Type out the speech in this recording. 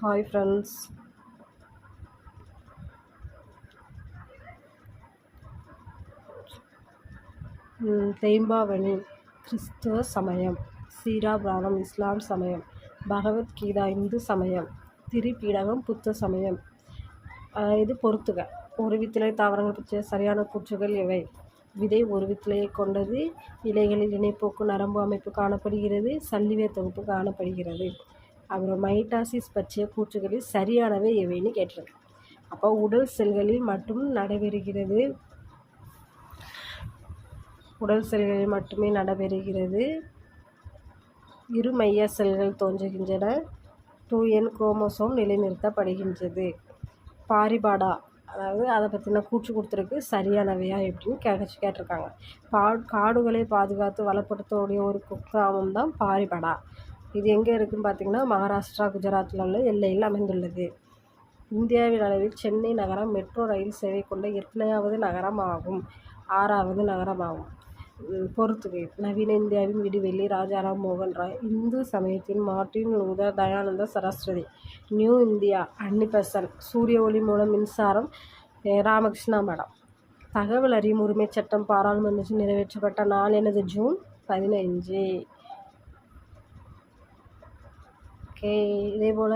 Hi friends. Thembavani கிறிஸ்துவ சமயம், சீரா புராணம் இஸ்லாம் சமயம், பகவத்கீதா இந்து சமயம், திரிபீடகம் புத்த சமயம். இது பொறுத்துக. ஒரு வித்திலை தாவரங்கள் பற்றிய சரியான கூற்றுகள் இவை. விதை ஒரு வித்திலையை கொண்டது. இலைகளில் இணைப்போக்கு நரம்பு அமைப்பு காணப்படுகிறது. சல்லிவேர் தொகுப்பு காணப்படுகிறது. அப்புறம் மைட்டாசிஸ் பற்றிய கூற்றுகளில் சரியானவை எவைன்னு கேட்டிருக்கு. அப்போ உடல் செல்களில் மட்டும் நடைபெறுகிறது. உடல் செல்களில் மட்டுமே நடைபெறுகிறது. இரு மைய செல்கள் தோன்றுகின்றன. 2n chromosome நிலைநிறுத்தப்படுகின்றது. பாரிபாடா, அதாவது அதை பற்றின கூற்று கொடுத்துருக்கு. சரியானவையா எப்படின்னு கேட்டிருக்காங்க. காடுகளை பாதுகாத்து வளப்படுத்தக்கூடிய ஒரு குக்கிராமம் தான் பாரிபாடா. இது எங்கே இருக்குதுன்னு பார்த்தீங்கன்னா, மகாராஷ்டிரா குஜராத்தில் உள்ள எல்லையில் அமைந்துள்ளது. இந்தியாவின் அளவில் சென்னை நகரம் மெட்ரோ ரயில் சேவை கொண்ட 8வது நகரமாகும். 6வது நகரமாகும். பொறுத்துகை. நவீன இந்தியாவின் விடிவெள்ளி ராஜாராம் மோகன் ராய். இந்து சமயத்தின் Martin Luther Dayananda Saraswati. New India Annie Besant. சூரிய ஒளி மூலம் மின்சாரம் ராமகிருஷ்ணா மடம். தகவல் அறியும் உரிமை சட்டம் பாராளுமன்றத்தில் நிறைவேற்றப்பட்ட நாள் எனது ஜூன் 15. இதே போல்